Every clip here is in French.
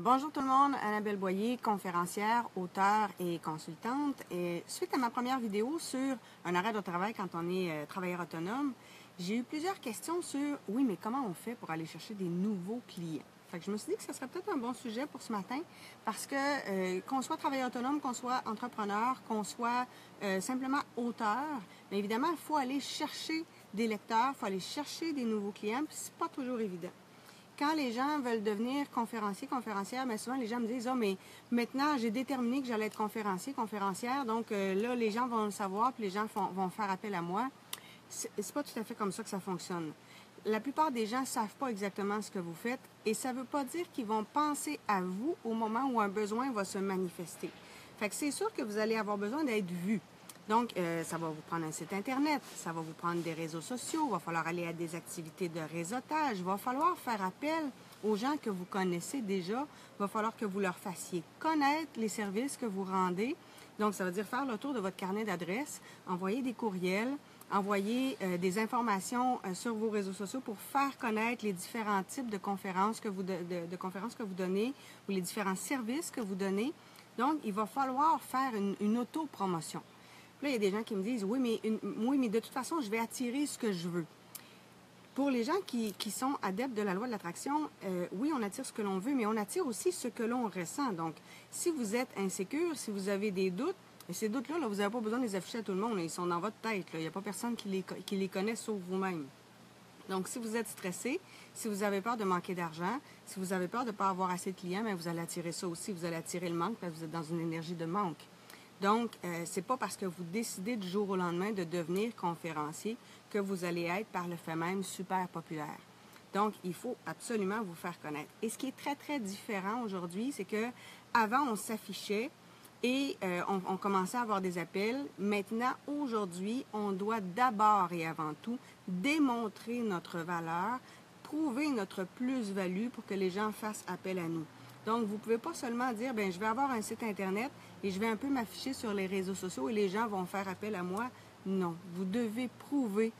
Bonjour tout le monde, Annabelle Boyer, conférencière, auteure et consultante. Et suite à ma première vidéo sur un arrêt de travail quand on est travailleur autonome, j'ai eu plusieurs questions sur « Oui, mais comment on fait pour aller chercher des nouveaux clients? » Fait que je me suis dit que ce serait peut-être un bon sujet pour ce matin parce que qu'on soit travailleur autonome, qu'on soit entrepreneur, qu'on soit simplement auteur, bien évidemment, il faut aller chercher des lecteurs, il faut aller chercher des nouveaux clients, puis c'est pas toujours évident. Quand les gens veulent devenir conférenciers, conférencières, mais souvent les gens me disent « Ah, mais maintenant, j'ai déterminé que j'allais être conférencier, conférencière, donc là, les gens vont le savoir, puis les gens vont faire appel à moi. » C'est pas tout à fait comme ça que ça fonctionne. La plupart des gens ne savent pas exactement ce que vous faites et ça ne veut pas dire qu'ils vont penser à vous au moment où un besoin va se manifester. Fait que c'est sûr que vous allez avoir besoin d'être vu. Donc, ça va vous prendre un site Internet, ça va vous prendre des réseaux sociaux, il va falloir aller à des activités de réseautage, il va falloir faire appel aux gens que vous connaissez déjà, il va falloir que vous leur fassiez connaître les services que vous rendez. Donc, ça veut dire faire le tour de votre carnet d'adresses, envoyer des courriels, envoyer des informations sur vos réseaux sociaux pour faire connaître les différents types de conférences que vous donnez ou les différents services que vous donnez. Donc, il va falloir faire une autopromotion. Là, il y a des gens qui me disent « Oui, mais de toute façon, je vais attirer ce que je veux. » Pour les gens qui sont adeptes de la loi de l'attraction, oui, on attire ce que l'on veut, mais on attire aussi ce que l'on ressent. Donc, si vous êtes insécure, si vous avez des doutes, et ces doutes-là, vous n'avez pas besoin de les afficher à tout le monde. Ils sont dans votre tête. Il n'y a pas personne qui les connaît sauf vous-même. Donc, si vous êtes stressé, si vous avez peur de manquer d'argent, si vous avez peur de ne pas avoir assez de clients, bien, vous allez attirer ça aussi. Vous allez attirer le manque parce que vous êtes dans une énergie de manque. Donc, c'est pas parce que vous décidez du jour au lendemain de devenir conférencier que vous allez être par le fait même super populaire. Donc, il faut absolument vous faire connaître. Et ce qui est très, très différent aujourd'hui, c'est que avant on s'affichait et on commençait à avoir des appels. Maintenant, aujourd'hui, on doit d'abord et avant tout démontrer notre valeur, prouver notre plus-value pour que les gens fassent appel à nous. Donc, vous ne pouvez pas seulement dire, bien, je vais avoir un site Internet et je vais un peu m'afficher sur les réseaux sociaux et les gens vont faire appel à moi. Non, vous devez prouver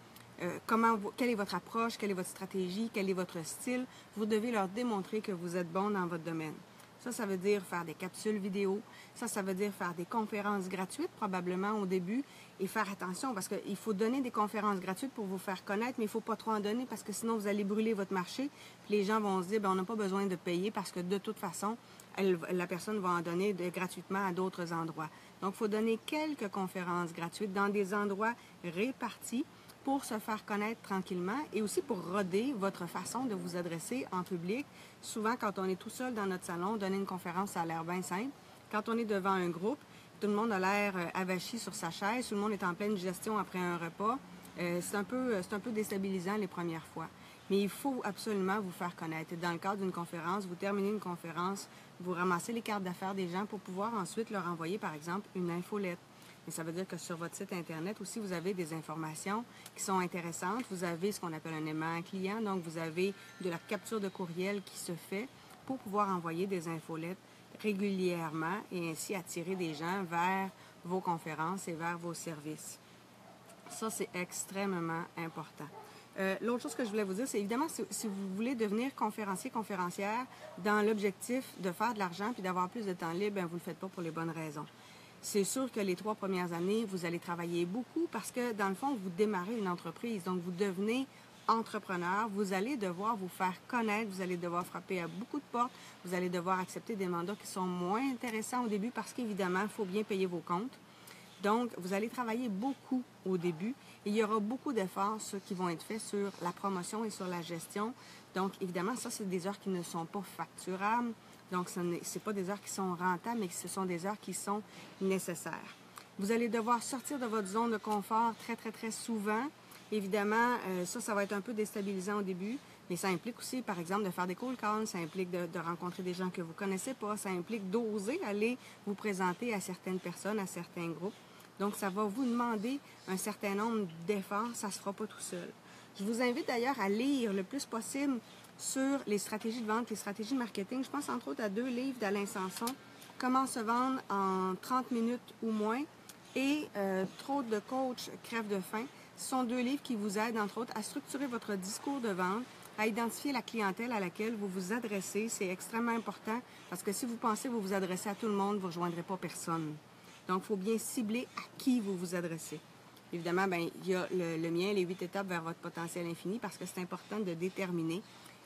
quelle est votre approche, quelle est votre stratégie, quel est votre style. Vous devez leur démontrer que vous êtes bon dans votre domaine. Ça veut dire faire des capsules vidéo. Ça veut dire faire des conférences gratuites probablement au début et faire attention parce qu'il faut donner des conférences gratuites pour vous faire connaître, mais il ne faut pas trop en donner parce que sinon vous allez brûler votre marché. Puis les gens vont se dire, bien, on n'a pas besoin de payer parce que de toute façon, la personne va en donner gratuitement à d'autres endroits. Donc, il faut donner quelques conférences gratuites dans des endroits répartis pour se faire connaître tranquillement et aussi pour roder votre façon de vous adresser en public. Souvent, quand on est tout seul dans notre salon, donner une conférence, ça a l'air bien simple. Quand on est devant un groupe, tout le monde a l'air avachi sur sa chaise, tout le monde est en pleine digestion après un repas. C'est un peu déstabilisant les premières fois. Mais il faut absolument vous faire connaître. Dans le cadre d'une conférence, vous terminez une conférence, vous ramassez les cartes d'affaires des gens pour pouvoir ensuite leur envoyer, par exemple, une infolette. Mais ça veut dire que sur votre site Internet aussi, vous avez des informations qui sont intéressantes. Vous avez ce qu'on appelle un aimant client, donc vous avez de la capture de courriel qui se fait pour pouvoir envoyer des infolettes régulièrement et ainsi attirer des gens vers vos conférences et vers vos services. Ça, c'est extrêmement important. L'autre chose que je voulais vous dire, c'est évidemment, si vous voulez devenir conférencier, conférencière, dans l'objectif de faire de l'argent puis d'avoir plus de temps libre, bien, vous ne le faites pas pour les bonnes raisons. C'est sûr que les 3 premières années, vous allez travailler beaucoup parce que, dans le fond, vous démarrez une entreprise. Donc, vous devenez entrepreneur. Vous allez devoir vous faire connaître. Vous allez devoir frapper à beaucoup de portes. Vous allez devoir accepter des mandats qui sont moins intéressants au début parce qu'évidemment, il faut bien payer vos comptes. Donc, vous allez travailler beaucoup au début et il y aura beaucoup d'efforts qui vont être faits sur la promotion et sur la gestion. Donc, évidemment, ça, c'est des heures qui ne sont pas facturables. Donc, ce n'est pas des heures qui sont rentables, mais ce sont des heures qui sont nécessaires. Vous allez devoir sortir de votre zone de confort très, très, très souvent. Évidemment, ça va être un peu déstabilisant au début, mais ça implique aussi, par exemple, de faire des cold calls, ça implique de rencontrer des gens que vous ne connaissez pas, ça implique d'oser aller vous présenter à certaines personnes, à certains groupes. Donc, ça va vous demander un certain nombre d'efforts, ça ne se fera pas tout seul. Je vous invite d'ailleurs à lire le plus possible sur les stratégies de vente, les stratégies de marketing. Je pense entre autres à 2 livres d'Alain Sanson, Comment se vendre en 30 minutes ou moins et Trop de coach crève de faim. Ce sont 2 livres qui vous aident entre autres à structurer votre discours de vente, à identifier la clientèle à laquelle vous vous adressez. C'est extrêmement important parce que si vous pensez vous vous adressez à tout le monde, vous ne rejoindrez pas personne. Donc, il faut bien cibler à qui vous vous adressez. Évidemment, bien, il y a le mien, les 8 étapes vers votre potentiel infini, parce que c'est important de déterminer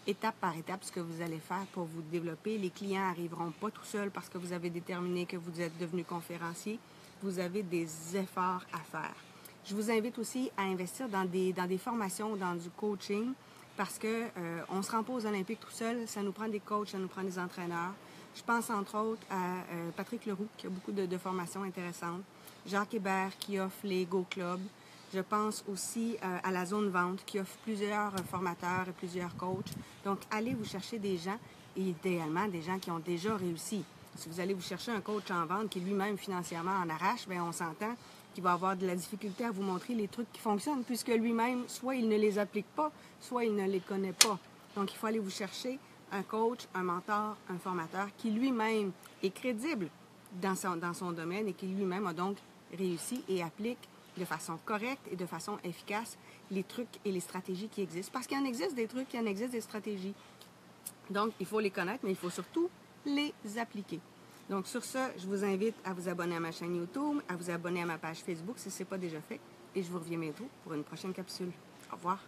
étape par étape ce que vous allez faire pour vous développer. Les clients n'arriveront pas tout seuls parce que vous avez déterminé que vous êtes devenu conférencier. Vous avez des efforts à faire. Je vous invite aussi à investir dans des formations, dans du coaching, parce que on se rend pas aux Olympiques tout seul. Ça nous prend des coachs, ça nous prend des entraîneurs. Je pense entre autres à Patrick Leroux, qui a beaucoup de formations intéressantes. Jacques Hébert, qui offre les Go Club. Je pense aussi à la Zone Vente, qui offre plusieurs formateurs et plusieurs coachs. Donc, allez vous chercher des gens, et idéalement des gens qui ont déjà réussi. Si vous allez vous chercher un coach en vente qui lui-même financièrement en arrache, bien, on s'entend qu'il va avoir de la difficulté à vous montrer les trucs qui fonctionnent, puisque lui-même, soit il ne les applique pas, soit il ne les connaît pas. Donc, il faut aller vous chercher un coach, un mentor, un formateur qui lui-même est crédible dans son domaine et qui lui-même a donc réussi et applique de façon correcte et de façon efficace les trucs et les stratégies qui existent. Parce qu'il en existe des trucs, il en existe des stratégies. Donc, il faut les connaître, mais il faut surtout les appliquer. Donc, sur ce, je vous invite à vous abonner à ma chaîne YouTube, à vous abonner à ma page Facebook si ce n'est pas déjà fait. Et je vous reviens bientôt pour une prochaine capsule. Au revoir.